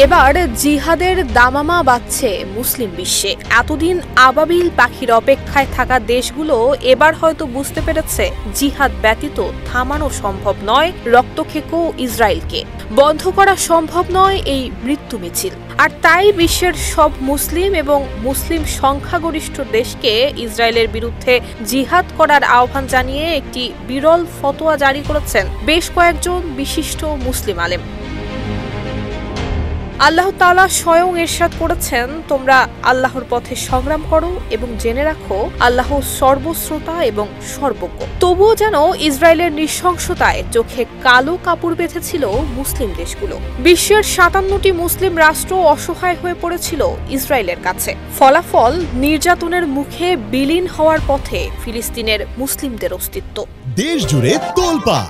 এবার জিহাদের দামামা বাজছে মুসলিম বিশ্বে। এতদিন আবাবিল পাখির অপেক্ষায় থাকা দেশগুলো এবার হয়তো বুঝতে পেরেছে জিহাদ ব্যতীত থামানো সম্ভব নয় রক্তক্ষেকো ইসরায়েলকে, বন্ধ করা সম্ভব নয় এই মৃত্যু মিছিল। আর তাই বিশ্বের সব মুসলিম এবং মুসলিম সংখ্যাগরিষ্ঠ দেশকে ইসরায়েলের বিরুদ্ধে জিহাদ করার আহ্বান জানিয়ে একটি বিরল ফতোয়া জারি করেছেন বেশ কয়েকজন বিশিষ্ট মুসলিম আলেম। আল্লাহ তাআলা স্বয়ং ইরশাদ করেছেন, তোমরা আল্লাহর পথে সংগ্রাম করো এবং জেনে রাখো আল্লাহ সর্বশ্রোতা এবং সর্বজ্ঞ। তবুও যেন ইসরায়েলের নৃশংসতায় চোখে কালো কাপড় বেঁধেছিল মুসলিম দেশগুলো। বিশ্বের ৫৭টি মুসলিম রাষ্ট্র অসহায় হয়ে পড়েছিল ইসরায়েলের কাছে। ফলাফল, নির্যাতনের মুখে বিলীন হওয়ার পথে ফিলিস্তিনের মুসলিমদের অস্তিত্ব। দেশ জুড়ে তোলপাড়,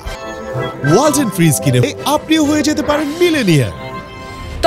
ওয়ালটন ফ্রিজ কিনে আপনিও হয়ে যেতে পারেন মিলেনিয়ার।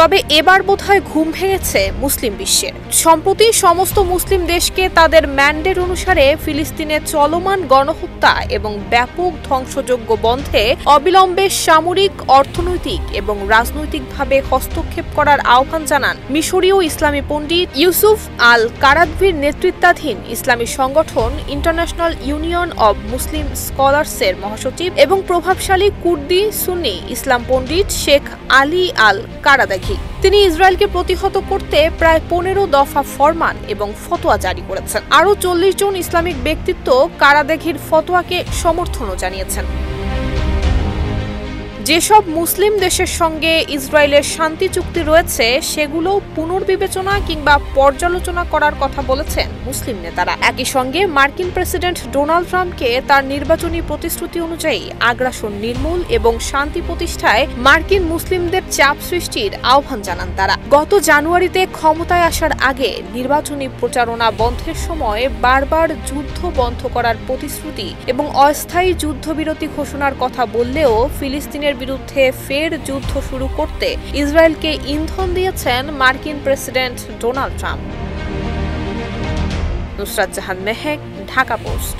তবে এবার বোধহয় ঘুম ভেঙেছে মুসলিম বিশ্বের। সম্প্রতি সমস্ত মুসলিম দেশকে তাদের ম্যান্ডেট অনুসারে ফিলিস্তিনে চলমান গণহত্যা এবং ব্যাপক ধ্বংসযজ্ঞ বন্ধে অবিলম্বে সামরিক, অর্থনৈতিক এবং রাজনৈতিকভাবে হস্তক্ষেপ করার আহ্বান জানান মিশরীয় ইসলামী পণ্ডিত ইউসুফ আল কারাদভির নেতৃত্বাধীন ইসলামী সংগঠন ইন্টারন্যাশনাল ইউনিয়ন অব মুসলিম স্কলার্সের মহাসচিব এবং প্রভাবশালী কুর্দি সুন্নি ইসলাম পণ্ডিত শেখ আলী আল কারাদাঘি। তিনি ইসরায়েলকে প্রতিহত করতে প্রায় ১৫ দফা ফরমান এবং ফতোয়া জারি করেছেন। আরও ৪০ জন ইসলামিক ব্যক্তিত্ব কারাদাঘির ফতোয়াকে সমর্থনও জানিয়েছেন। যেসব মুসলিম দেশের সঙ্গে ইসরায়েলের শান্তি চুক্তি রয়েছে সেগুলো পুনর্বিবেচনা কিংবা পর্যালোচনা করার কথা বলেছেন মুসলিম নেতারা। একই সঙ্গে মার্কিন প্রেসিডেন্ট ডোনাল্ড ট্রাম্পকে তার নির্বাচনী প্রতিশ্রুতি অনুযায়ী আগ্রাসন নির্মূল এবং শান্তি প্রতিষ্ঠায় মার্কিন মুসলিমদের চাপ সৃষ্টির আহ্বান জানান তারা। গত জানুয়ারিতে ক্ষমতায় আসার আগে নির্বাচনী প্রচারণা বন্ধের সময় বারবার যুদ্ধ বন্ধ করার প্রতিশ্রুতি এবং অস্থায়ী যুদ্ধবিরতি ঘোষণার কথা বললেও ফিলিস্তিনের বিরুদ্ধে ফের যুদ্ধ শুরু করতে ইসরায়েলকে ইন্ধন দিয়েছেন মার্কিন president Donald Trump. Nusrat Jahan Mehak, Dhaka post.